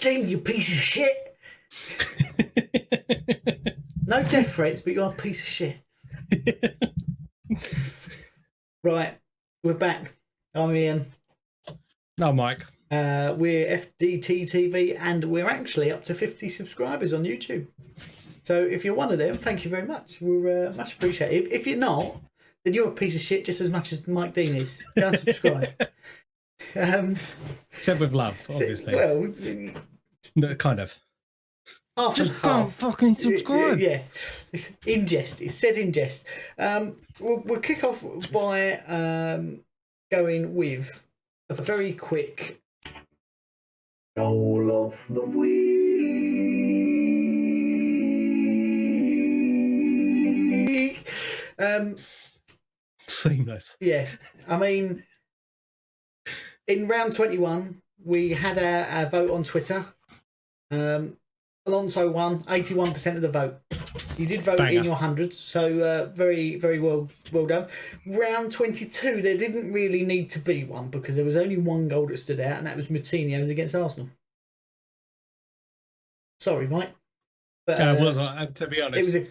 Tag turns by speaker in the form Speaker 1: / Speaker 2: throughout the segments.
Speaker 1: Dean, you piece of shit. No death threats, but you're a piece of shit. Right, we're back. I'm Ian.
Speaker 2: No, Mike.
Speaker 1: We're FDT-TV, and we're actually up to 50 subscribers on YouTube. So if you're one of them, thank you very much. We're much appreciated. If you're not, then you're a piece of shit just as much as Mike Dean is. Go and subscribe.
Speaker 2: Said with love, obviously.
Speaker 1: Well,
Speaker 2: No, kind of.
Speaker 1: half
Speaker 2: Just
Speaker 1: and half.
Speaker 2: don't fucking subscribe.
Speaker 1: Yeah, it's in jest. It's said in jest. We'll kick off by going with a very quick goal of the week.
Speaker 2: Seamless.
Speaker 1: Yeah, I mean, in round 21, we had our vote on Twitter. Alonso won 81% of the vote. You did vote
Speaker 2: Banger.
Speaker 1: in your hundreds, so very, very well done. Round 22, there didn't really need to be one because there was only one goal that stood out, and that was Moutinho's against Arsenal. Sorry, Mike. But,
Speaker 2: It was, to be honest,
Speaker 1: it was a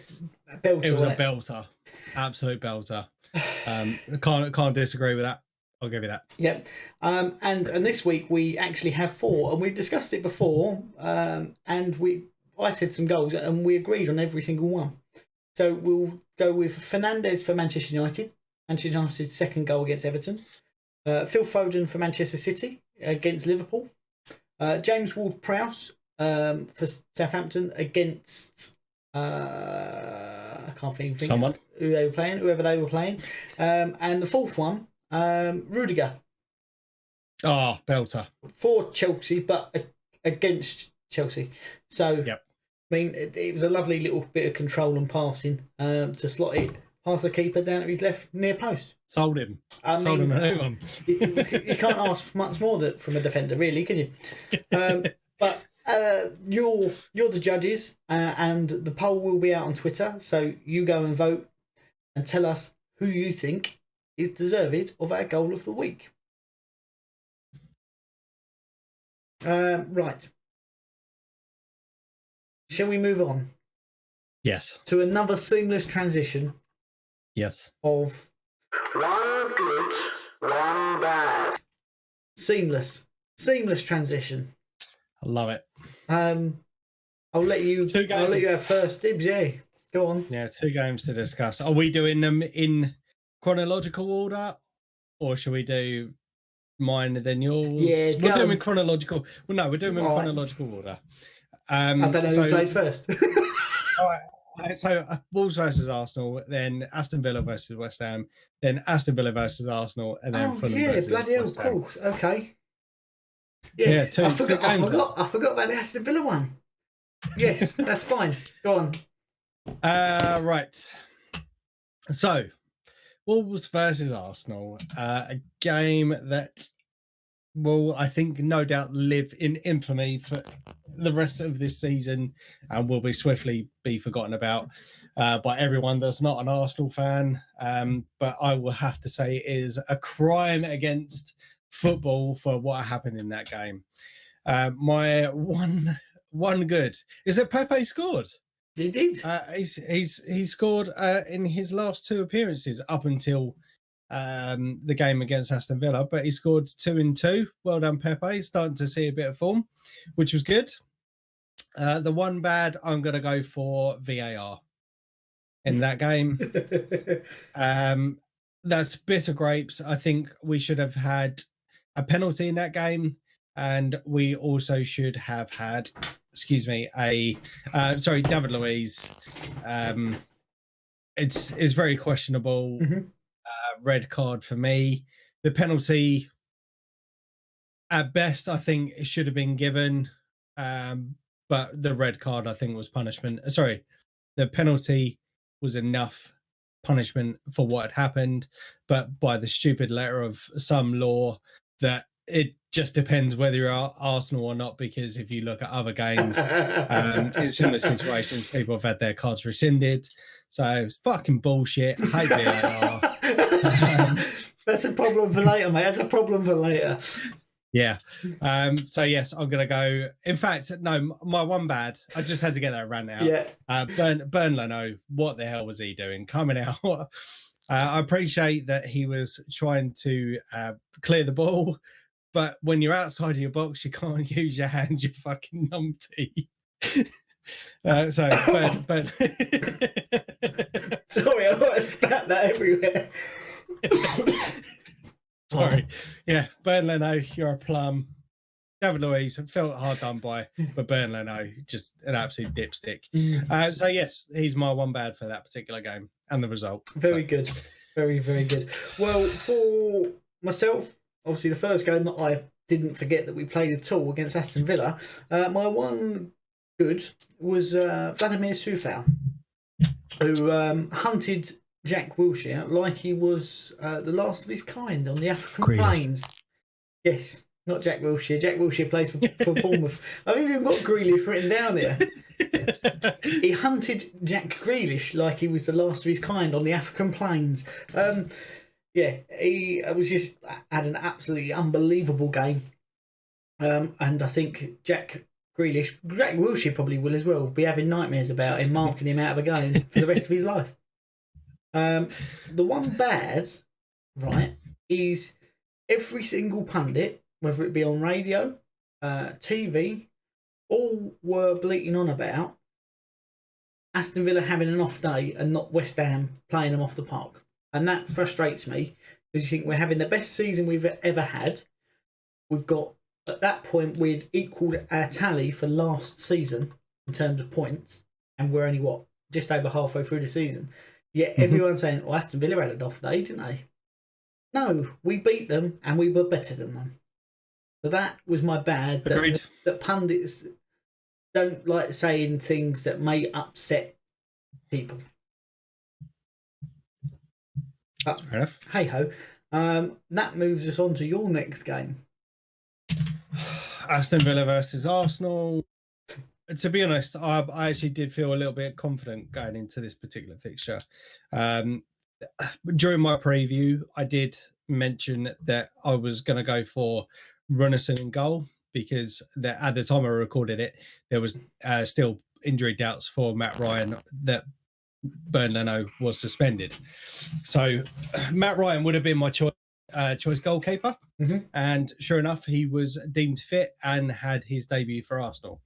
Speaker 1: belter.
Speaker 2: it was a
Speaker 1: wasn't it?
Speaker 2: belter. Absolute belter. Can't disagree with that. I'll give you that.
Speaker 1: Yep. And this week we actually have four, and we discussed it before. And I said some goals, and we agreed on every single one. So we'll go with Fernandes for Manchester United. Manchester United's second goal against Everton. Phil Foden for Manchester City against Liverpool. James Ward-Prowse for Southampton against I can't think
Speaker 2: Someone.
Speaker 1: whoever they were playing. And the fourth one, Rudiger
Speaker 2: Oh, belter.
Speaker 1: for Chelsea, but against Chelsea. So,
Speaker 2: Yep.
Speaker 1: I mean, it was a lovely little bit of control and passing to slot it past the keeper down to his left near post.
Speaker 2: Sold him.
Speaker 1: I
Speaker 2: Sold
Speaker 1: mean,
Speaker 2: him a new one.
Speaker 1: you can't ask for much more from a defender, really, can you? But you're the judges, and the poll will be out on Twitter. So you go and vote and tell us who you think is deserved of our goal of the week. Right. Shall we move on
Speaker 2: Yes.
Speaker 1: to another seamless transition
Speaker 2: Yes.
Speaker 1: of one good, one bad? Seamless transition.
Speaker 2: I love it.
Speaker 1: I'll let you.
Speaker 2: Two games.
Speaker 1: I'll let you have first dibs. Yeah, go on.
Speaker 2: Yeah, two games to discuss. Are we doing them in chronological order, or should we do mine and then yours?
Speaker 1: Yeah,
Speaker 2: we're
Speaker 1: go
Speaker 2: doing
Speaker 1: on.
Speaker 2: in chronological. Well, no, we're doing them in
Speaker 1: All right.
Speaker 2: chronological order.
Speaker 1: I don't know who played first.
Speaker 2: All right. So Wolves versus Arsenal, then Aston Villa versus West Ham, then Aston Villa versus Arsenal, and then Fulham
Speaker 1: yeah,
Speaker 2: versus
Speaker 1: bloody hell,
Speaker 2: West
Speaker 1: of
Speaker 2: Ham.
Speaker 1: course. Okay. Yes,
Speaker 2: Yeah,
Speaker 1: I
Speaker 2: two
Speaker 1: forgot.
Speaker 2: games
Speaker 1: I forgot about the Aston Villa one. Yes, that's fine. Go on.
Speaker 2: Right. So, Wolves versus Arsenal, a game that will, I think, no doubt live in infamy for the rest of this season and will be swiftly be forgotten about by everyone that's not an Arsenal fan. But I will have to say it is a crime against football for what happened in that game. My one good is that Pepe scored.
Speaker 1: He did.
Speaker 2: He scored in his last two appearances up until the game against Aston Villa, but he scored 2 in 2. Well done, Pepe. Starting to see a bit of form, which was good. The one bad, I'm going to go for VAR in that game. That's bitter grapes. I think we should have had a penalty in that game, and we also should have had, David Luiz. It's very questionable.
Speaker 1: Mhm.
Speaker 2: Red card for me. The penalty, at best, I think it should have been given, but the red card, I think, was punishment. Sorry, the penalty was enough punishment for what had happened, but by the stupid letter of some law that it just depends whether you're Arsenal or not, because if you look at other games in similar situations, people have had their cards rescinded. So it's fucking bullshit. I hate VAR.
Speaker 1: That's a problem for later, mate. That's a problem for later.
Speaker 2: Yeah. So yes, I'm gonna go. In fact, no, my one bad. I just had to get that rant out.
Speaker 1: Yeah.
Speaker 2: Burn Leno. What the hell was he doing coming out? I appreciate that he was trying to clear the ball, but when you're outside of your box, you can't use your hand. You fucking numpty. So, but
Speaker 1: Sorry, I spat that everywhere.
Speaker 2: Sorry. Yeah, Burn Leno, you're a plum. David Luiz felt hard done by, but Burn Leno, just an absolute dipstick. So yes, he's my one bad for that particular game and the result.
Speaker 1: Very good. Very, very good. Well, for myself, obviously the first game that I didn't forget that we played at all against Aston Villa, my one good was Vladimir Sufal, who hunted Jack Wilshere like he was the last of his kind on the African plains. Yes, not Jack Wilshere. Jack Wilshere plays for Bournemouth. I've even got Grealish written down here. He hunted Jack Grealish like he was the last of his kind on the African plains. Yeah, he was just had an absolutely unbelievable game. And I think Jack Wilshere probably will as well, be having nightmares about him marking him out of a game for the rest of his life. The one bad, right, is every single pundit, whether it be on radio, TV, all were bleating on about Aston Villa having an off day and not West Ham playing them off the park. And that frustrates me because you think we're having the best season we've ever had. We've got, at that point, we'd equalled our tally for last season in terms of points. And we're only, just over halfway through the season. Yet everyone's saying, well, Aston Villa had an off day, didn't they? No, we beat them and we were better than them. So that was my bad. That pundits don't like saying things that may upset people.
Speaker 2: Fair enough.
Speaker 1: Hey ho. That moves us on to your next game.
Speaker 2: Aston Villa versus Arsenal. To be honest, I actually did feel a little bit confident going into this particular fixture. During my preview, I did mention that I was going to go for Runnison in goal because at the time I recorded it, there was still injury doubts for Matt Ryan that Bernd Leno was suspended. So Matt Ryan would have been my choice goalkeeper. And sure enough, he was deemed fit and had his debut for Arsenal.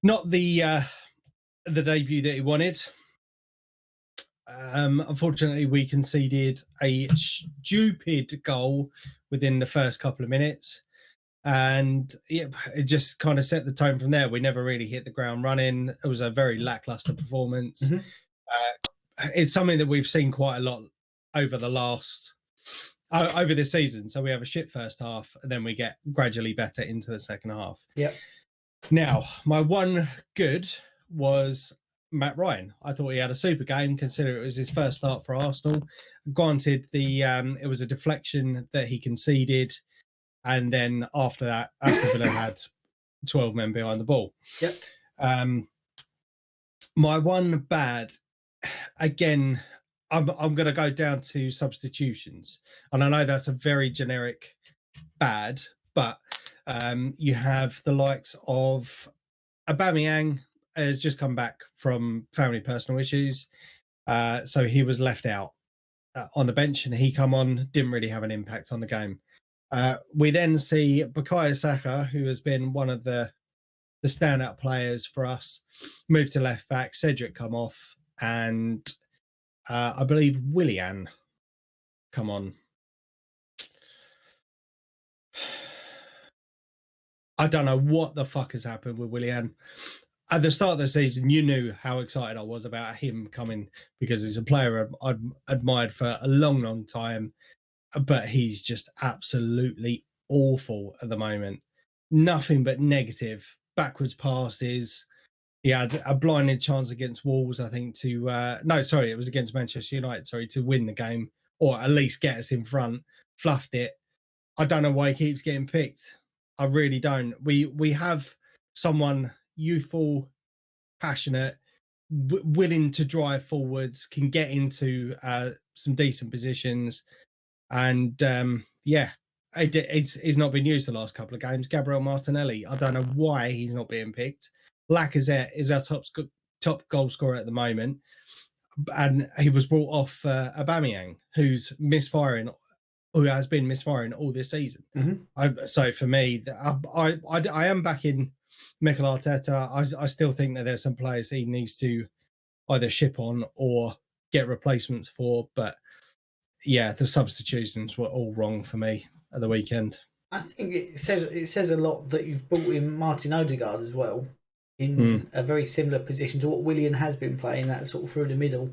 Speaker 2: Not the debut that he wanted. Unfortunately, we conceded a stupid goal within the first couple of minutes. And it just kind of set the tone from there. We never really hit the ground running. It was a very lackluster performance. It's something that we've seen quite a lot over over this season. So we have a shit first half and then we get gradually better into the second half.
Speaker 1: Yep.
Speaker 2: Now, my one good was Matt Ryan. I thought he had a super game, considering it was his first start for Arsenal. Granted, it was a deflection that he conceded, and then after that, Aston Villa had 12 men behind the ball.
Speaker 1: Yep.
Speaker 2: My one bad, again, I'm going to go down to substitutions, and I know that's a very generic bad, but you have the likes of Aubameyang has just come back from family personal issues. So he was left out on the bench and he come on, didn't really have an impact on the game. We then see Bukayo Saka, who has been one of the standout players for us, move to left back, Cedric come off, and I believe Willian come on. I don't know what the fuck has happened with Willian. At the start of the season, you knew how excited I was about him coming because he's a player I've admired for a long, long time, but he's just absolutely awful at the moment. Nothing but negative, backwards passes. He had a blinded chance against Wolves, I think, it was against Manchester United, to win the game, or at least get us in front, fluffed it. I don't know why he keeps getting picked. I really don't. We have someone youthful, passionate, willing to drive forwards, can get into some decent positions. And he's not been used the last couple of games. Gabriel Martinelli, I don't know why he's not being picked. Lacazette is our top goal scorer at the moment, and he was brought off Aubameyang, who has been misfiring all this season. So for me, I am backing Mikel Arteta. I still think that there's some players he needs to either ship on or get replacements for, but yeah, the substitutions were all wrong for me at the weekend.
Speaker 1: I think it says a lot that you've brought in Martin Odegaard as well in a very similar position to what Willian has been playing, that sort of through the middle.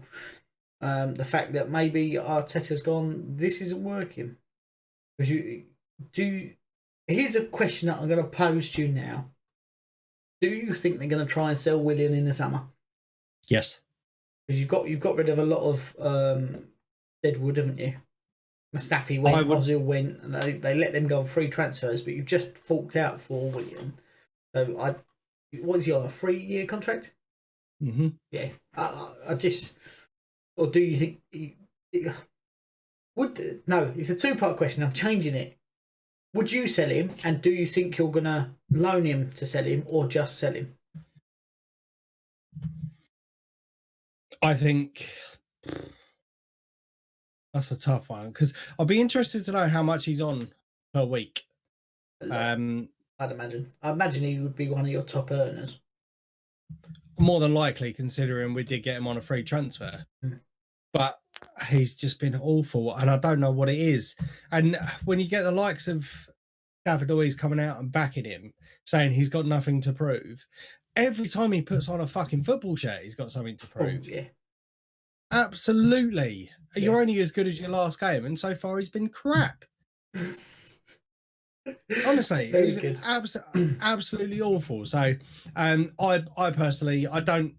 Speaker 1: The fact that maybe Arteta's gone, this isn't working. Because here's a question that I'm going to pose to you now. Do you think they're going to try and sell Willian in the summer?
Speaker 2: Yes.
Speaker 1: Because you've got rid of a lot of deadwood, haven't you? Mustafi went, Ozil went, and they let them go on free transfers, but you've just forked out for Willian. So what is he on, a 3-year contract? Yeah. I just, or do you think no, it's a 2-part question. I'm changing it. Would you sell him, and do you think you're going to loan him to sell him or just sell him?
Speaker 2: I think that's a tough one, because I'll be interested to know how much he's on per week.
Speaker 1: I'd imagine. I imagine he would be one of your top earners.
Speaker 2: More than likely, considering we did get him on a free transfer. But he's just been awful, and I don't know what it is. And when you get the likes of David Luiz coming out and backing him, saying he's got nothing to prove, every time he puts on a fucking football shirt, he's got something to prove.
Speaker 1: Yeah.
Speaker 2: Absolutely. Yeah. You're only as good as your last game, and so far he's been crap. Honestly, he's absolutely awful. So I personally, I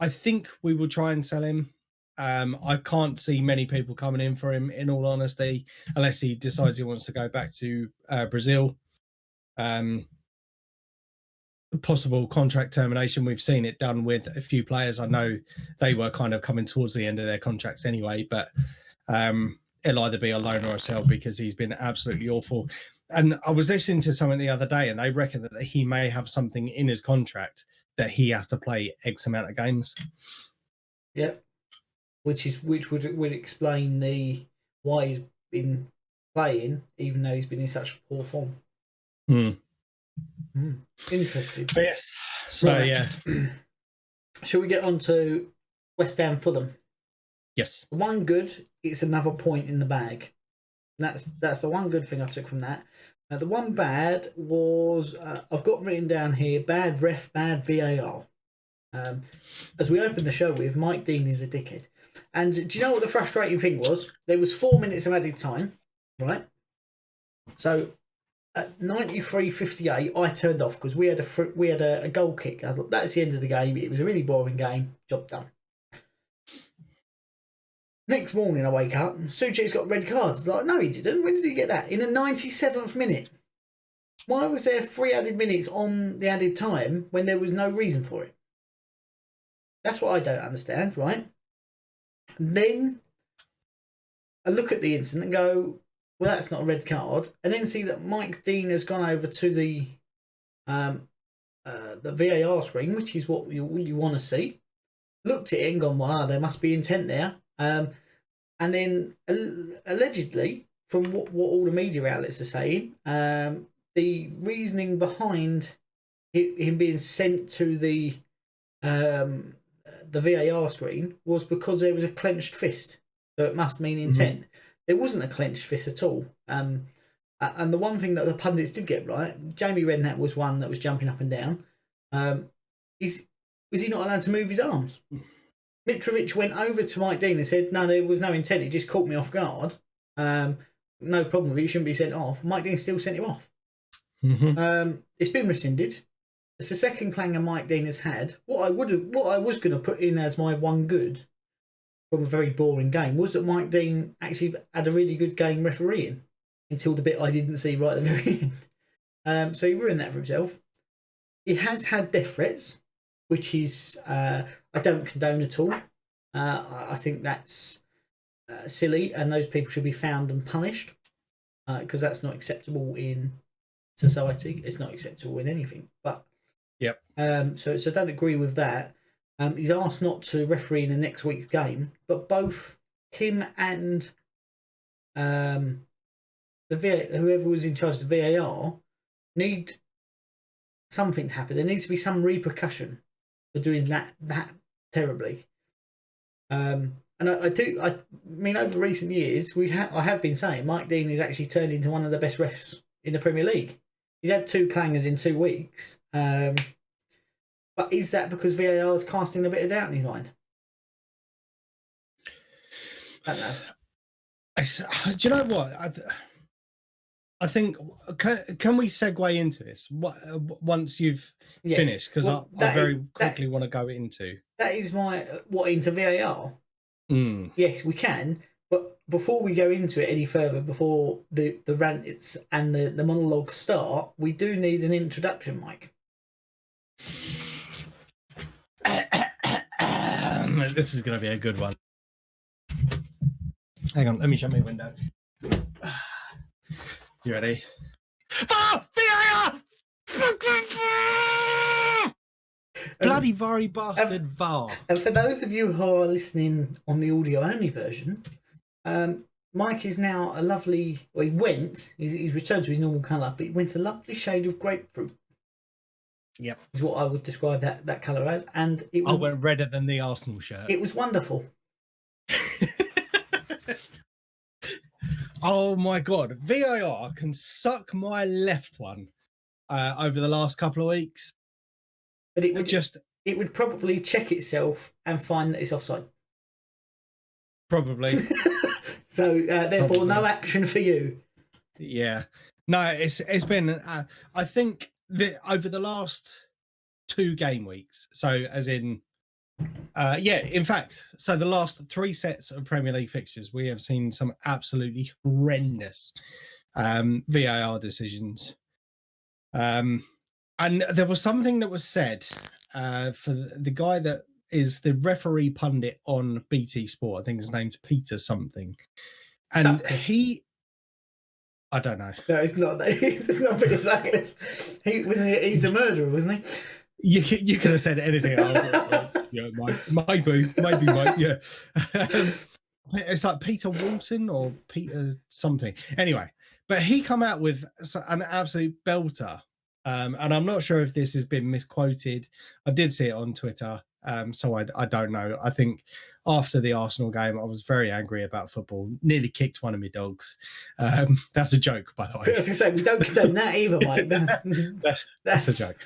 Speaker 2: think we will try and sell him. I can't see many people coming in for him, in all honesty, unless he decides he wants to go back to Brazil. Possible contract termination. We've seen it done with a few players. I know they were kind of coming towards the end of their contracts anyway, but it'll either be a loan or a sell, because he's been absolutely awful. And I was listening to someone the other day, and they reckon that he may have something in his contract that he has to play X amount of games.
Speaker 1: Yep. Which would explain why he's been playing, even though he's been in such poor form. Interesting.
Speaker 2: But yes. So right. Yeah.
Speaker 1: Shall we get on to West Ham Fulham?
Speaker 2: Yes.
Speaker 1: One good, it's another point in the bag. That's the one good thing I took from that. The one bad was, I've got written down here, bad ref, bad VAR. As we opened the show with, Mike Dean is a dickhead. And do you know what the frustrating thing was? There was 4 minutes of added time, right? So at 93:58, I turned off because we had a goal kick. I was like, that's the end of the game. It was a really boring game. Job done. Next morning, I wake up, Suchek's got red cards. Like, no, he didn't. When did he get that? In the 97th minute. Why was there 3 added minutes on the added time when there was no reason for it? That's what I don't understand, right? Then I look at the incident and go, well, that's not a red card. And then see that Mike Dean has gone over to the VAR screen, which is what you want to see. Looked at it and gone, wow, there must be intent there. And then allegedly, from what all the media outlets are saying, the reasoning behind him being sent to the VAR screen was because there was a clenched fist. So it must mean intent. There wasn't a clenched fist at all. And the one thing that the pundits did get right, Jamie Redknapp was one that was jumping up and down. Was he not allowed to move his arms? Mitrovic went over to Mike Dean and said, no, there was no intent. It just caught me off guard. No problem with it. He shouldn't be sent off. Mike Dean still sent him off. It's been rescinded. It's the second clanger Mike Dean has had. What I was going to put in as my one good from a very boring game was that Mike Dean actually had a really good game refereeing until the bit I didn't see right at the very end. So he ruined that for himself. He has had death threats, which is I don't condone at all. I think that's silly, and those people should be found and punished. because that's not acceptable in society. It's not acceptable in anything. But
Speaker 2: Yep.
Speaker 1: so I don't agree with that. He's asked not to referee in the next week's game, but both him and whoever was in charge of the VAR need something to happen. There needs to be some repercussion for doing that terribly. And I mean, over recent years, I have been saying Mike Dean has actually turned into one of the best refs in the Premier League. He's had 2 clangers in 2 weeks. But is that because VAR is casting a bit of doubt in his mind? I don't know.
Speaker 2: Do you know what? I think can we segue into this once you've finished? Because I very quickly want to go into
Speaker 1: that. Is my into VAR? Yes, we can. But before we go into it any further, before the rants and the monologues start, we do need an introduction, Mike.
Speaker 2: This is going to be a good one. Hang on, let me shut my window. You ready? VAR! Bloody VAR bastard VAR.
Speaker 1: And for those of you who are listening on the audio only version, Mike is now a lovely. Well, he's returned to his normal colour, but he went a lovely shade of grapefruit.
Speaker 2: Yep,
Speaker 1: is what I would describe that colour as, and
Speaker 2: I went redder than the Arsenal shirt.
Speaker 1: It was wonderful.
Speaker 2: Oh my god, VAR can suck my left one over the last couple of weeks.
Speaker 1: But it would probably check itself and find that it's offside.
Speaker 2: Probably.
Speaker 1: So therefore, no action for you.
Speaker 2: Yeah, no, it's been. I think that over the last 2 game weeks, so as in. In fact, so the last 3 sets of Premier League fixtures, we have seen some absolutely horrendous VAR decisions. And there was something that was said for the guy that is the referee pundit on BT Sport. I think his name's Peter something. And I don't know.
Speaker 1: No, it's not. It's not Peter Sutcliffe. He's a murderer, wasn't he?
Speaker 2: You could have said anything else. Yeah, maybe, mate. Yeah, it's like Peter Walton or Peter something. Anyway, but he come out with an absolute belter, and I'm not sure if this has been misquoted. I did see it on Twitter, so I don't know. I think after the Arsenal game, I was very angry about football. Nearly kicked one of my dogs. That's a joke, by the way.
Speaker 1: I was going to say we don't condone that either, Mike.
Speaker 2: That's a joke.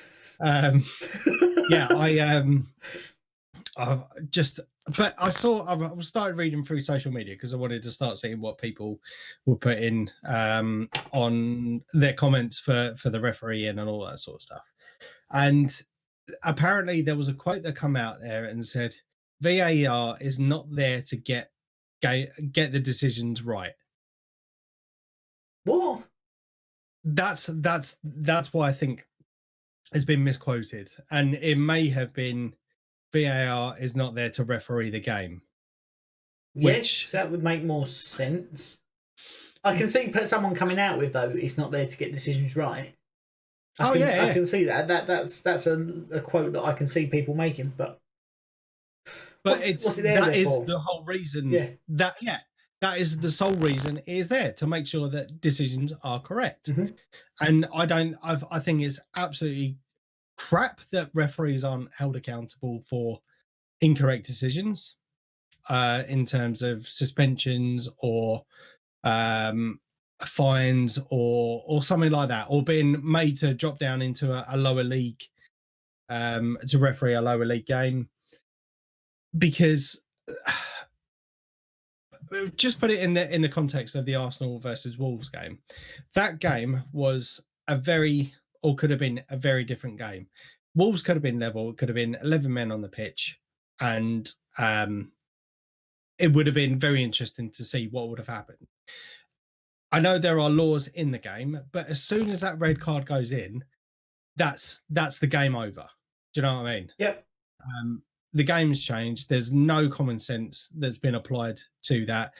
Speaker 2: But I started reading through social media because I wanted to start seeing what people were putting on their comments for the referee and all that sort of stuff. And apparently there was a quote that come out there and said, VAR is not there to get the decisions right.
Speaker 1: What?
Speaker 2: That's what I think has been misquoted, and it may have been VAR is not there to referee the game.
Speaker 1: Yes, that would make more sense. I can see someone coming out with, though, it's not there to get decisions right. I can see that. That's a quote that I can see people making, but what's it there
Speaker 2: that is
Speaker 1: for?
Speaker 2: The whole reason. That is the sole reason it is there, to make sure that decisions are correct.
Speaker 1: Mm-hmm.
Speaker 2: And I think it's absolutely crap that referees aren't held accountable for incorrect decisions in terms of suspensions or fines or something like that, or being made to drop down into a lower league to referee a lower league game. Because just put it in the context of the Arsenal versus Wolves game. That game was could have been a very different game. Wolves could have been level. It could have been 11 men on the pitch, and it would have been very interesting to see what would have happened. I know there are laws in the game, but as soon as that red card goes in, that's the game over. Do you know what I mean?
Speaker 1: Yep.
Speaker 2: the game's changed. There's no common sense that's been applied to that.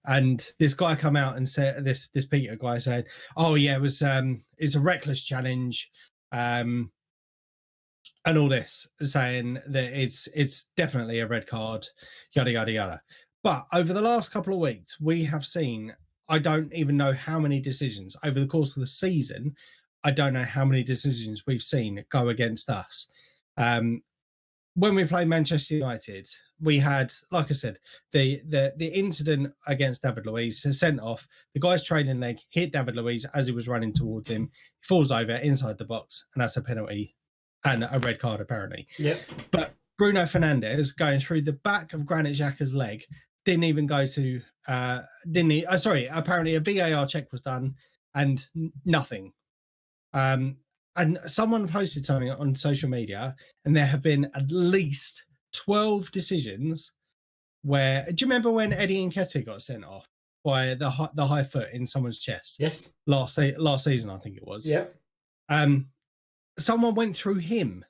Speaker 2: And this guy come out and said, this Peter guy said, "Oh yeah, it's a reckless challenge," and all this, saying that it's definitely a red card, yada yada yada. But over the last couple of weeks, we have seen, I don't even know how many decisions over the course of the season. I don't know how many decisions we've seen go against us. When we played Manchester United, we had, like I said, the incident against David Luiz, sent off. The guy's trailing leg hit David Luiz as he was running towards him. He falls over inside the box, and that's a penalty and a red card, apparently.
Speaker 1: Yep.
Speaker 2: But Bruno Fernandes going through the back of Granit Xhaka's leg didn't even go to, apparently a VAR check was done and nothing. And someone posted something on social media, and there have been at least 12 decisions where, do you remember when Eddie Nketiah got sent off by the high foot in someone's chest?
Speaker 1: Yes.
Speaker 2: Last season, I think it was.
Speaker 1: Yep.
Speaker 2: Someone went through him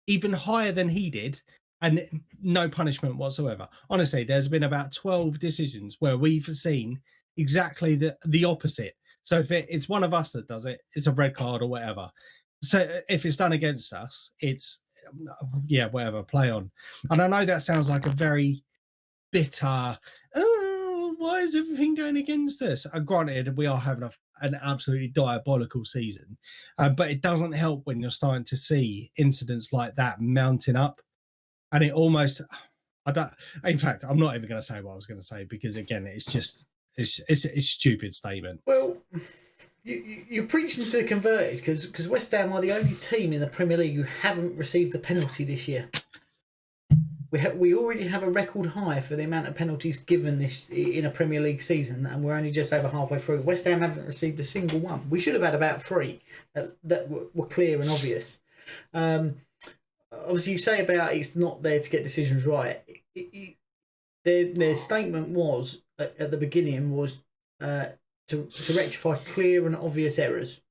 Speaker 2: even higher than he did, and no punishment whatsoever. Honestly, there's been about 12 decisions where we've seen exactly the opposite. So if it's one of us that does it, it's a red card or whatever. So if it's done against us, it's, yeah, whatever, play on. And I know that sounds like a very bitter, oh, why is everything going against us? Granted, we are having an absolutely diabolical season, but it doesn't help when you're starting to see incidents like that mounting up. And it almost, in fact, I'm not even going to say what I was going to say, because again, it's just, it's a stupid statement.
Speaker 1: Well, you're preaching to the converted, because West Ham are the only team in the Premier League who haven't received a penalty this year. We already have a record high for the amount of penalties given this in a Premier League season, and we're only just over halfway through. West Ham haven't received a single one. We should have had about 3 that were clear and obvious. Obviously, you say about it's not there to get decisions right. Their statement was at the beginning was to rectify clear and obvious errors.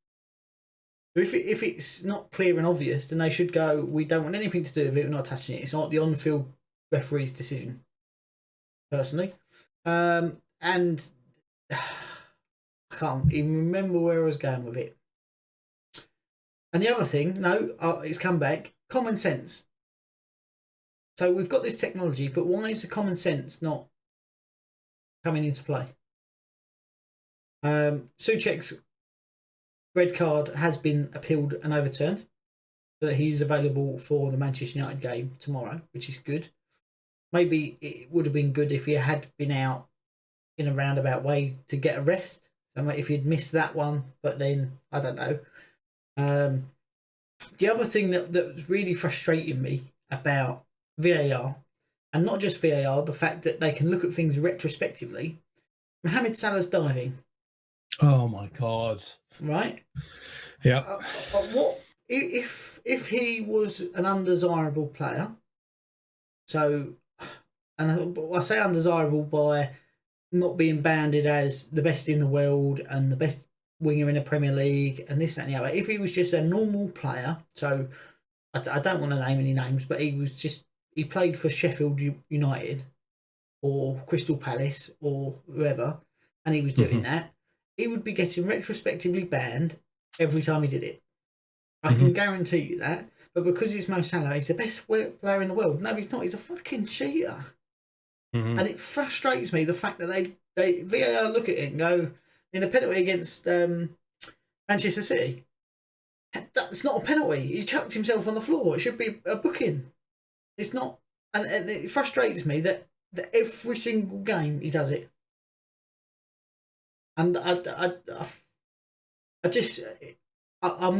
Speaker 1: If it's not clear and obvious, then they should go, we don't want anything to do with it, we're not touching it. It's not the on-field referee's decision, personally. And I can't even remember where I was going with it. And the other thing, it's come back, common sense. So we've got this technology, but why is the common sense not coming into play? Souček's red card has been appealed and overturned, so that he's available for the Manchester United game tomorrow, which is good. Maybe it would have been good if he had been out in a roundabout way to get a rest. So if he'd missed that one, but then, I don't know. The other thing that was really frustrating me about VAR, and not just VAR, the fact that they can look at things retrospectively. Mohamed Salah's diving.
Speaker 2: Oh my God! Right?
Speaker 1: Yeah. What if he was an undesirable player? So, and I say undesirable by not being banded as the best in the world and the best winger in the Premier League and this, that, and the other. If he was just a normal player, so I don't want to name any names, but he played for Sheffield United or Crystal Palace or whoever, and he was doing that, he would be getting retrospectively banned every time he did it. I can guarantee you that. But because it's Mo Salah, he's the best player in the world. No, he's not. He's a fucking cheater. And it frustrates me, the fact that they VAR look at it and go, in the penalty against Manchester City, that's not a penalty. He chucked himself on the floor. It should be a booking. It's not. And it frustrates me that every single game he does it. And I'm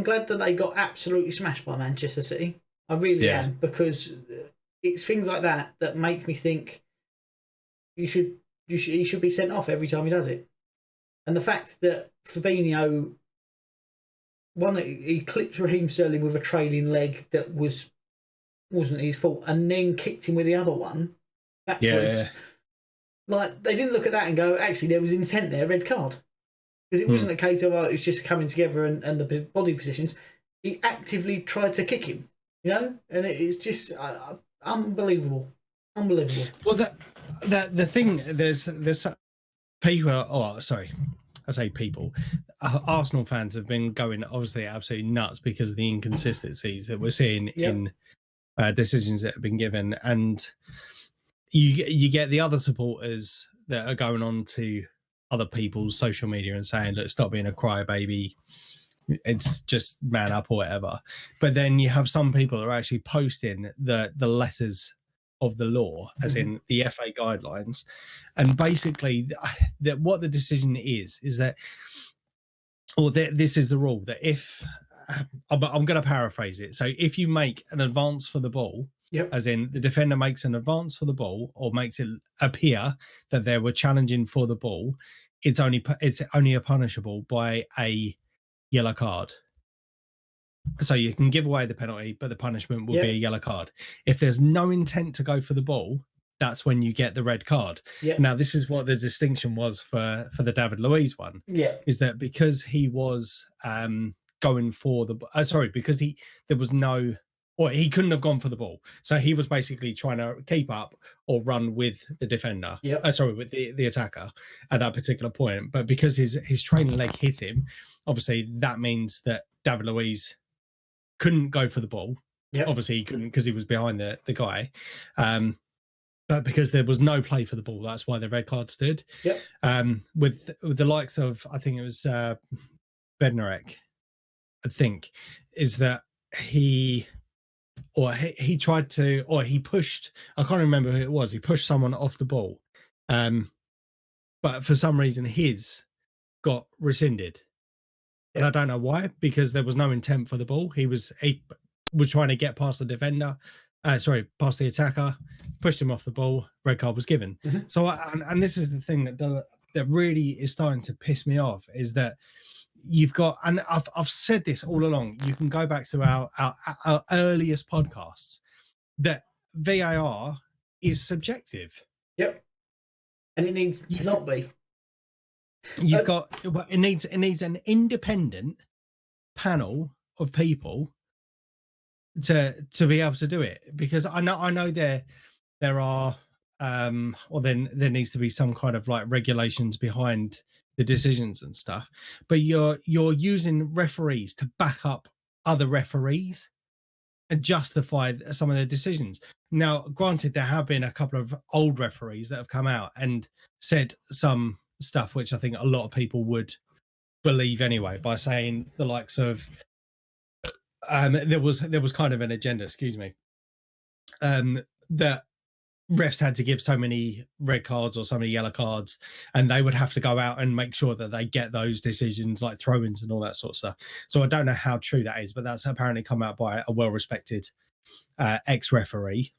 Speaker 1: glad that they got absolutely smashed by Manchester City. I really am, because it's things like that make me think he should be sent off every time he does it. And the fact that Fabinho, he clipped Raheem Sterling with a trailing leg that wasn't his fault, and then kicked him with the other one backwards. Yeah. Like, they didn't look at that and go, actually, there was intent there, red card. Because it wasn't a case of, it was just coming together and the body positions. He actively tried to kick him, you know? And it's just, I unbelievable.
Speaker 2: Well, the thing, there's people. Oh, sorry, I say people. Arsenal fans have been going obviously absolutely nuts because of the inconsistencies that we're seeing in decisions that have been given, and you get the other supporters that are going on to other people's social media and saying, "Look, stop being a crybaby. It's just man up or whatever." But then you have some people that are actually posting the letters of the law, as in the FA guidelines, and basically that what the decision is that, or this is the rule, that if I'm going to paraphrase it. So if you make an advance for the ball, as in the defender makes an advance for the ball or makes it appear that they were challenging for the ball, it's only punishable by a yellow card. So you can give away the penalty, but the punishment will be a yellow card. If there's no intent to go for the ball, that's when you get the red card. Now, this is what the distinction was for the David Luiz one. Is that because he was going for the because there was no, or he couldn't have gone for the ball. So he was basically trying to keep up or run with the defender. With the attacker at that particular point. But because his trailing leg hit him, obviously that means that David Luiz couldn't go for the ball. Obviously he couldn't because he was behind the guy. But because there was no play for the ball, that's why the red card stood. With the likes of, I think it was Bednarek, I think, is that he tried to, or he pushed, I can't remember who it was, he pushed someone off the ball. But for some reason his got rescinded. And I don't know why, because there was no intent for the ball. He was trying to get past the defender, past the attacker, pushed him off the ball, red card was given. So, and this is the thing that really is starting to piss me off, is that you've got, and I've said this all along, you can go back to our earliest podcasts, that VAR is subjective.
Speaker 1: And it needs to not be.
Speaker 2: You've got, it needs an independent panel of people to be able to do it, because I know there are or then there needs to be some kind of like regulations behind the decisions and stuff, but you're using referees to back up other referees and justify some of their decisions. Now, granted, there have been a couple of old referees that have come out and said some stuff which I think a lot of people would believe anyway, by saying the likes of there was kind of an agenda, that refs had to give so many red cards or so many yellow cards, and they would have to go out and make sure that they get those decisions like throw-ins and all that sort of stuff. So I don't know how true that is, but that's apparently come out by a well-respected ex-referee.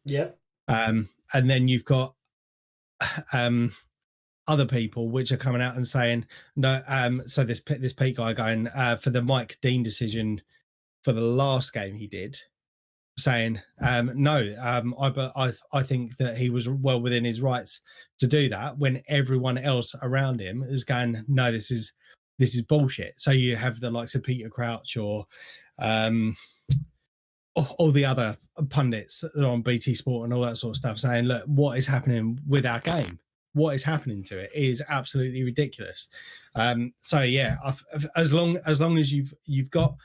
Speaker 2: And then you've got other people which are coming out and saying no. So this Pete guy going for the Mike Dean decision for the last game he did, saying no, I think that he was well within his rights to do that, when everyone else around him is going, no, this is bullshit. So you have the likes of Peter Crouch or all the other pundits that are on BT Sport and all that sort of stuff saying, look, what is happening with our game? What is happening to it is absolutely ridiculous. So yeah, as long as you've got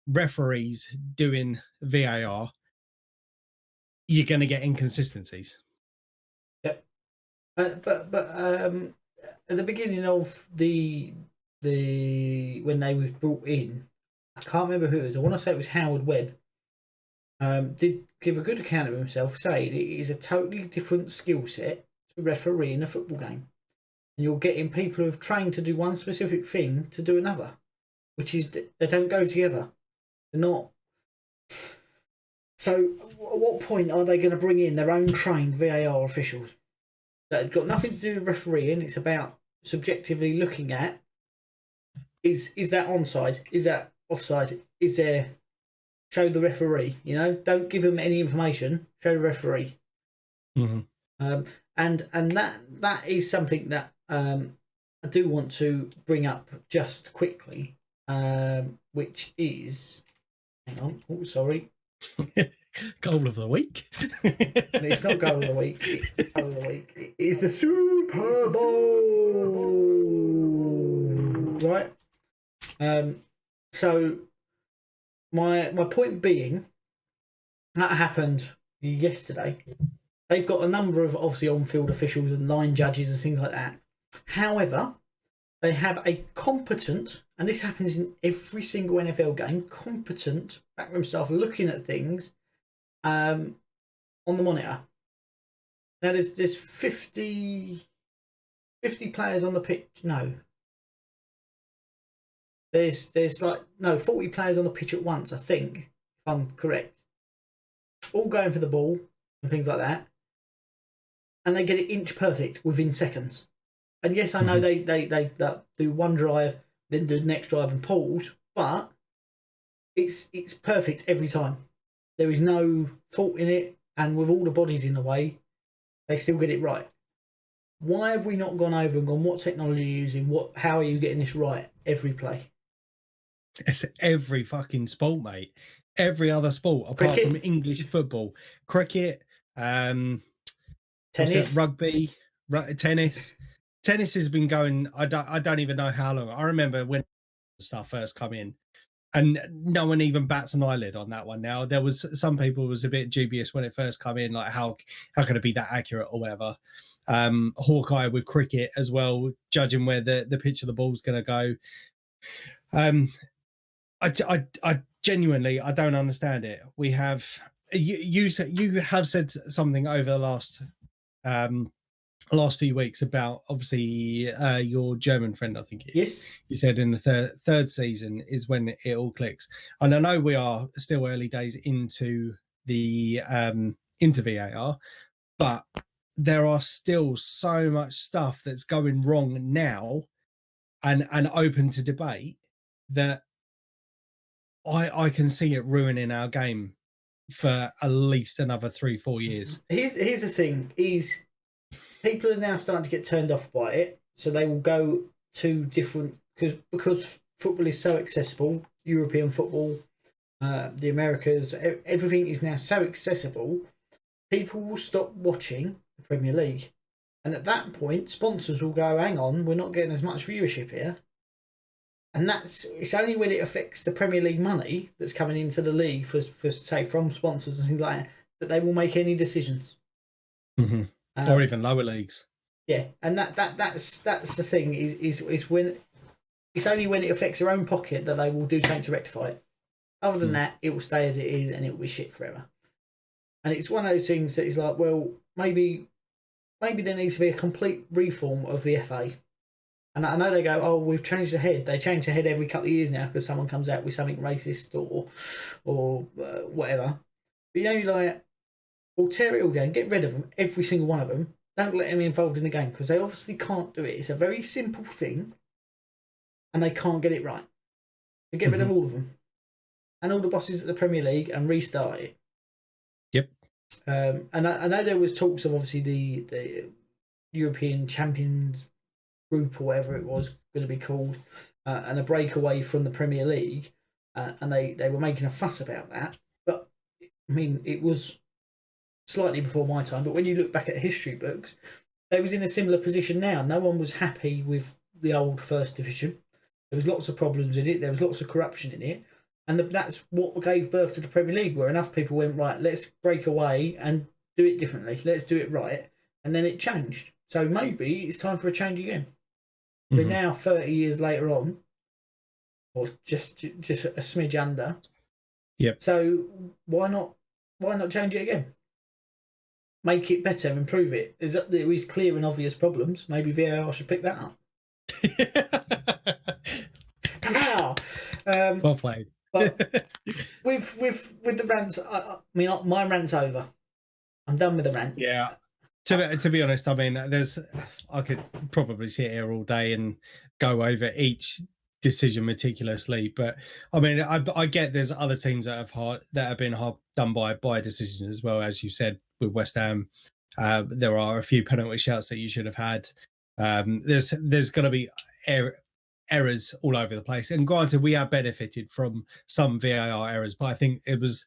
Speaker 2: referees doing VAR, you're going to get inconsistencies.
Speaker 1: But at the beginning of the when they was brought in, I can't remember who it was. I want to say it was Howard Webb. Did give a good account of himself, saying it is a totally different skill set to referee in a football game, and you're getting people who have trained to do one specific thing to do another, which is they don't go together. They're not. So, at what point are they going to bring in their own trained VAR officials that have got nothing to do with refereeing? It's about subjectively looking at is that onside, is that offside, is there. Show the referee, don't give them any information. Show the referee, and that is something that I do want to bring up just quickly, which is, hang on, oh sorry,
Speaker 2: Goal of the week.
Speaker 1: And it's not goal of the week. It's goal of the week. It's the Super Bowl, right? So my point being, that happened yesterday. They've got a number of obviously on-field officials and line judges and things like that. However, they have a competent, and this happens in every single NFL game, competent backroom staff looking at things on the monitor. Now there's 50 players on the pitch. No. There's 40 players on the pitch at once, I think, if I'm correct. All going for the ball and things like that. And they get it inch perfect within seconds. And yes, I know they do one drive, then do the next drive and pause, but it's perfect every time. There is no fault in it, and with all the bodies in the way, they still get it right. Why have we not gone over and gone, what technology are you using? How are you getting this right every play?
Speaker 2: It's every fucking sport, mate. Every other sport apart from English football, cricket,
Speaker 1: tennis,
Speaker 2: rugby, tennis. Tennis has been going. I don't even know how long. I remember when stuff first come in, and no one even bats an eyelid on that one. Now there was some people was a bit dubious when it first come in, like how can it be that accurate or whatever. Hawkeye with cricket as well, judging where the pitch of the ball's going to go. I genuinely I don't understand it. We have you have said something over the last few weeks about obviously your German friend, I think it is.
Speaker 1: Yes.
Speaker 2: You said in the third season is when it all clicks. And I know we are still early days into the into VAR, but there are still so much stuff that's going wrong now and open to debate that I can see it ruining our game for at least another 3-4 years.
Speaker 1: Here's the thing: people are now starting to get turned off by it, so they will go to different because football is so accessible. European football, the Americas, everything is now so accessible. People will stop watching the Premier League, and at that point, sponsors will go, "Hang on, we're not getting as much viewership here." And it's only when it affects the Premier League money that's coming into the league for say from sponsors and things like that they will make any decisions.
Speaker 2: Mm-hmm. Or even lower leagues.
Speaker 1: Yeah, and that's the thing is when it's only when it affects their own pocket that they will do something to rectify it. Other than that, it will stay as it is and it will be shit forever. And it's one of those things that is like, well, maybe there needs to be a complete reform of the FA. And I know they go, oh, we've changed the head. They change the head every couple of years now because someone comes out with something racist or whatever. But you're like, well, tear it all down, get rid of them, every single one of them. Don't let them be involved in the game because they obviously can't do it. It's a very simple thing, and they can't get it right. So get rid of all of them, and all the bosses at the Premier League, and restart it.
Speaker 2: Yep.
Speaker 1: And I know there was talks of obviously the European Champions Group or whatever it was going to be called, and a breakaway from the Premier League, and they were making a fuss about that. But I mean, it was slightly before my time, but when you look back at history books, they was in a similar position now. No one was happy with the old First Division. There was lots of problems in it. There was lots of corruption in it. And that's what gave birth to the Premier League, where enough people went, right, let's break away and do it differently. Let's do it right. And then it changed. So maybe it's time for a change again. We're now 30 years later on, or just a smidge under.
Speaker 2: Yep.
Speaker 1: So why not change it again? Make it better, improve it. There is clear and obvious problems. Maybe VAR should pick that up. Pow!
Speaker 2: Well played.
Speaker 1: But with the rants, I mean, my rant's over. I'm done with the rant.
Speaker 2: Yeah. To be honest, I mean, I could probably sit here all day and go over each decision meticulously, but I mean, I get there's other teams that have been done by decisions as well, as you said with West Ham. There are a few penalty shouts that you should have had. There's going to be errors all over the place, and granted, we have benefited from some VAR errors, but I think it was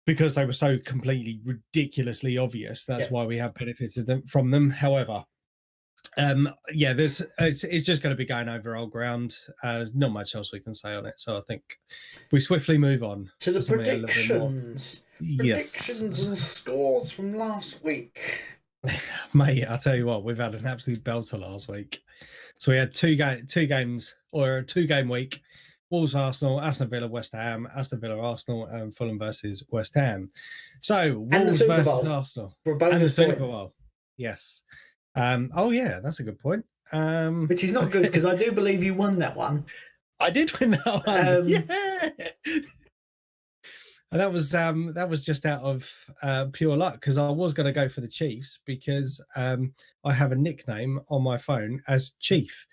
Speaker 2: because they were so completely ridiculously obvious. That's why we have benefited from them. However, it's just going to be going over old ground. Not much else we can say on it. So I think we swiftly move on
Speaker 1: to the
Speaker 2: something a little bit more.
Speaker 1: predictions.
Speaker 2: Yes.
Speaker 1: Predictions and scores from last week.
Speaker 2: Mate, I'll tell you what, we've had an absolute belter last week. So we had two games, or a 2-game week. Wolves, Arsenal, Aston Villa, West Ham, Aston Villa, Arsenal, and Fulham versus West Ham. So Wolves versus Arsenal.
Speaker 1: And the
Speaker 2: Super Bowl. Yes. That's a good point.
Speaker 1: Which is not good, because I do believe you won that one.
Speaker 2: I did win that one. Yeah. And that was just out of pure luck, because I was going to go for the Chiefs, because I have a nickname on my phone as Chief.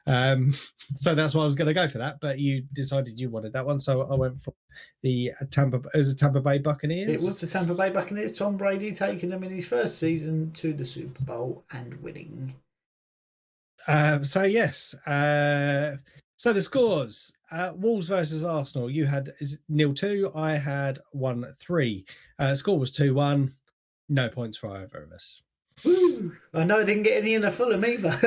Speaker 2: So that's why I was going to go for that. But you decided you wanted that one, so I went for the Tampa Bay Buccaneers.
Speaker 1: It was the Tampa Bay Buccaneers. Tom Brady taking them in his first season to the Super Bowl and winning.
Speaker 2: So yes. So the scores: Wolves versus Arsenal. You had 0-2. I had 1-3. Score was 2-1. No points for either of us.
Speaker 1: Woo! I know I didn't get any in the Fulham either.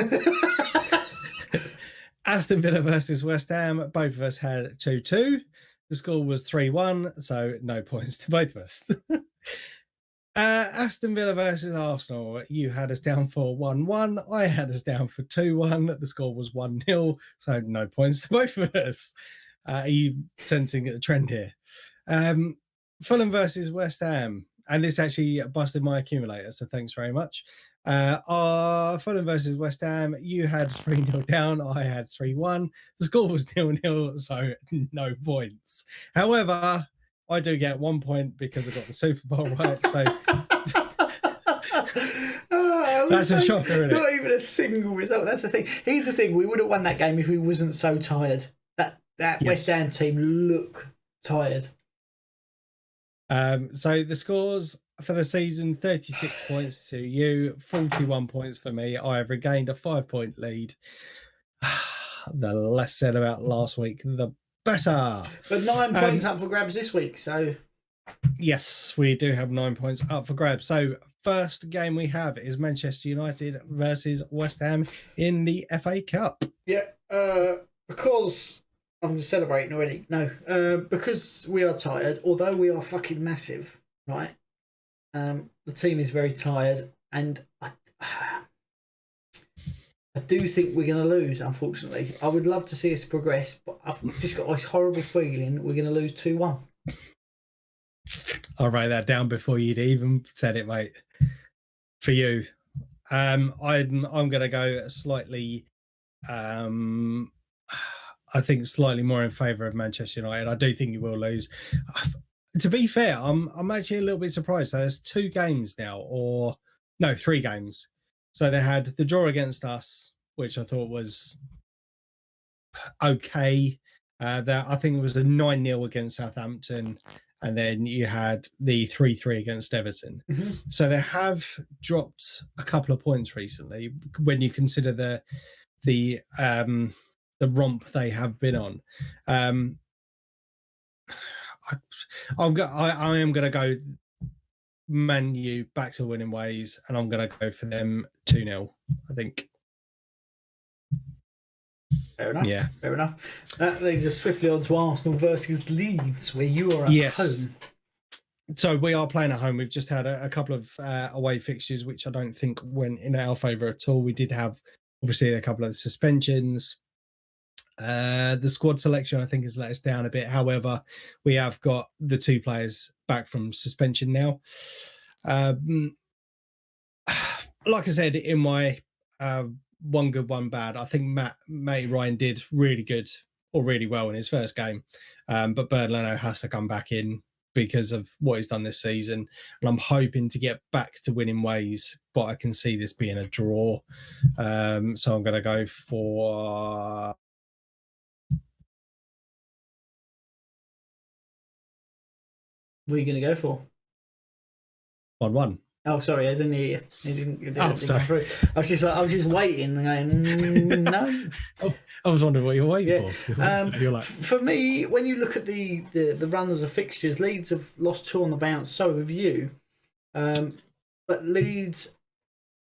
Speaker 2: Aston Villa versus West Ham. Both of us had 2-2. The score was 3-1. So no points to both of us. Aston Villa versus Arsenal. You had us down for 1-1. I had us down for 2-1. The score was 1-0. So no points to both of us. Are you sensing a trend here? Fulham versus West Ham. And this actually busted my accumulator, so thanks very much. Fulham versus West Ham. You had 3-0 down. I had 3-1. The score was 0-0, so no points. However, I do get 1 point because I got the Super Bowl right. So that's a shocker, isn't it?
Speaker 1: Not even a single result. That's the thing. Here's the thing: we would have won that game if we wasn't so tired. That West Ham team look tired.
Speaker 2: So the scores for the season: 36 points to you, 41 points for me. I have regained a 5-point lead. The less said about last week, the better.
Speaker 1: But 9 points up for grabs this week, so
Speaker 2: yes, we do have 9 points up for grabs. So first game we have is Manchester United versus West Ham in the FA Cup.
Speaker 1: Yeah, because I'm celebrating already. No, because we are tired, although we are fucking massive, right? The team is very tired, and I do think we're going to lose, unfortunately. I would love to see us progress, but I've just got this horrible feeling we're going to lose 2-1.
Speaker 2: I'll write that down before you'd even said it, mate. For you. I'm going to go slightly, I think slightly more in favour of Manchester United. I do think you will lose. To be fair, I'm actually a little bit surprised. So there's 2 games now, or no, 3 games. So they had the draw against us, which I thought was okay. I think it was the 9-0 against Southampton, and then you had the 3-3 against Everton.
Speaker 1: Mm-hmm.
Speaker 2: So they have dropped a couple of points recently when you consider the romp they have been on. I am going to go Man U back to winning ways, and I'm going to go for them 2-0, I think.
Speaker 1: Fair enough.
Speaker 2: Yeah.
Speaker 1: Fair enough. That leads us swiftly on to Arsenal versus Leeds, where you are at home.
Speaker 2: So we are playing at home. We've just had a couple of away fixtures, which I don't think went in our favour at all. We did have, obviously, a couple of suspensions. The squad selection, I think, has let us down a bit. However, we have got the 2 players back from suspension now. Like I said, in my one good, one bad, I think Matty Ryan did really good or really well in his first game. But Bernd Leno has to come back in because of what he's done this season. And I'm hoping to get back to winning ways, but I can see this being a draw. So I'm going to go for...
Speaker 1: What are you going to go for?
Speaker 2: 1-1.
Speaker 1: Oh, sorry, I didn't hear you. You didn't come
Speaker 2: sorry.
Speaker 1: through. I was just waiting and going, no.
Speaker 2: I was wondering what you were waiting
Speaker 1: Yeah.
Speaker 2: for. You're like,
Speaker 1: For me, when you look at the runners of fixtures, Leeds have lost 2 on the bounce, so have you. But Leeds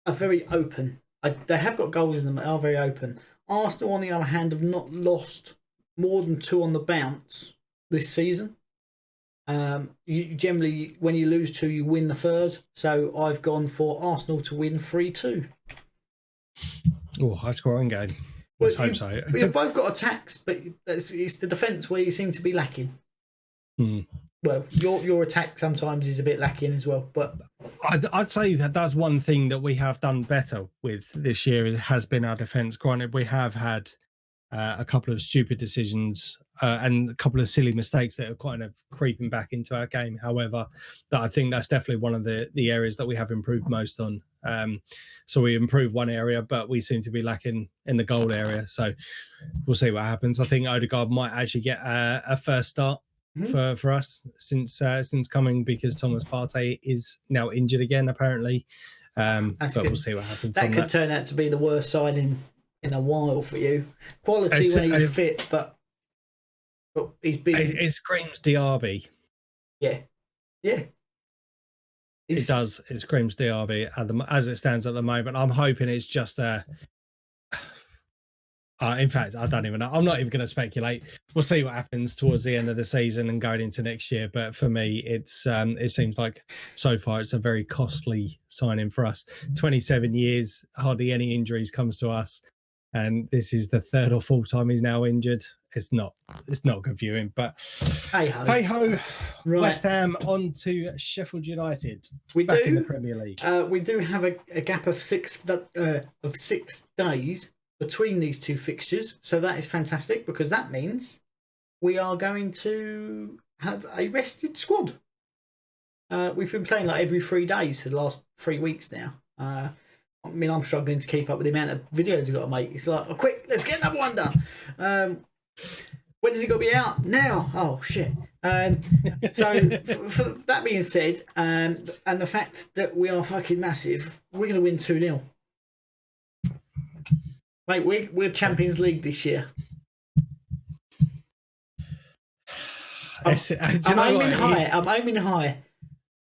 Speaker 1: are very open. They have got goals in them, but are very open. Arsenal, on the other hand, have not lost more than 2 on the bounce this season. You generally, when you lose 2, you win the third. So I've gone for Arsenal to win 3-2.
Speaker 2: oh, high scoring game. Let's hope so.
Speaker 1: You've both got attacks, but it's the defence where you seem to be lacking. Well, your attack sometimes is a bit lacking as well, but
Speaker 2: I'd say that's one thing that we have done better with this year. It has been our defence. Granted, we have had a couple of stupid decisions and a couple of silly mistakes that are kind of creeping back into our game. However, I think that's definitely one of the areas that we have improved most on. So we improved one area, but we seem to be lacking in the goal area. So we'll see what happens. I think Odegaard might actually get a first start for us since coming, because Thomas Partey is now injured again, apparently. But we'll see what happens.
Speaker 1: That could turn out to be the worst signing in a while for you. Quality when he's fit, but he's been.
Speaker 2: It screams Diaby.
Speaker 1: Yeah.
Speaker 2: It does. It screams Diaby as it stands at the moment. I'm hoping it's just in fact, I don't even know. I'm not even going to speculate. We'll see what happens towards the end of the season and going into next year. But for me, it seems like so far it's a very costly signing for us. 27 years, hardly any injuries comes to us, and this is the 3rd or 4th time he's now injured. It's not good viewing. But hey ho. Right. West Ham on to Sheffield United. Back in the Premier League.
Speaker 1: We do have a gap of 6 days between these 2 fixtures, so that is fantastic, because that means we are going to have a rested squad. We've been playing like every 3 days for the last 3 weeks now. I mean, I'm struggling to keep up with the amount of videos we've got to make. It's like, oh, quick, let's get another one done. When does it got to be out? Now. Oh shit. So for that being said, and the fact that we are fucking massive, we're going to win 2-0. Mate, we're Champions League this year. I'm aiming high.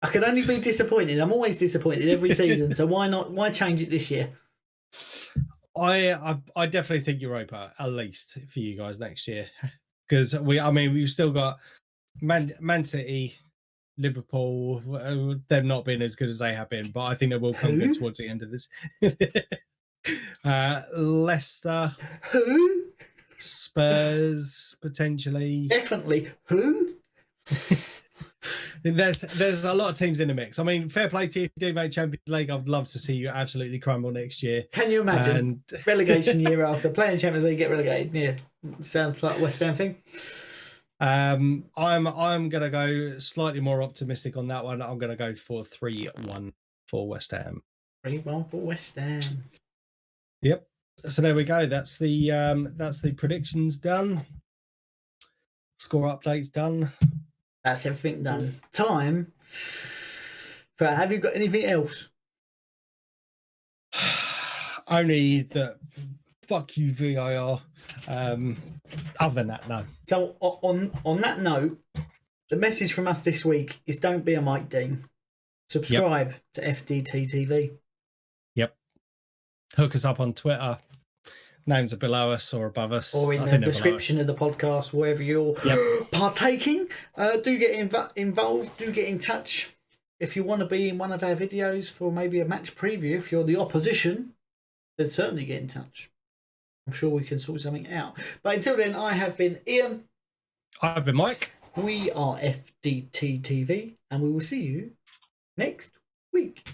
Speaker 1: I can only be disappointed. I'm always disappointed every season. So why change it this year?
Speaker 2: I definitely think Europa at least for you guys next year, because we've still got Man City, Liverpool. They've not been as good as they have been, but I think they will come good towards the end of this. Leicester, Spurs, potentially.
Speaker 1: Definitely. Who?
Speaker 2: There's a lot of teams in the mix. I mean, fair play to you if you do make Champions League. I'd love to see you absolutely crumble next year.
Speaker 1: Can you imagine relegation year after playing Champions League, get relegated? Yeah, sounds like a West Ham thing.
Speaker 2: I'm gonna go slightly more optimistic on that one. I'm gonna go for 3-1 for West Ham.
Speaker 1: 3-1 for West Ham.
Speaker 2: Yep. So there we go. That's the predictions done. Score updates done.
Speaker 1: That's everything done. Time. But have you got anything else?
Speaker 2: Only that. Fuck you, VIR. Other than that, no.
Speaker 1: So on that note, the message from us this week is don't be a Mike Dean. Subscribe to FDT-TV.
Speaker 2: Yep. Hook us up on Twitter. Names are below us or above us.
Speaker 1: Or in the description of the podcast, wherever you're partaking. Do get involved. Do get in touch. If you want to be in one of our videos for maybe a match preview, if you're the opposition, then certainly get in touch. I'm sure we can sort something out. But until then, I have been Ian.
Speaker 2: I've been Mike.
Speaker 1: We are FDT-TV, and we will see you next week.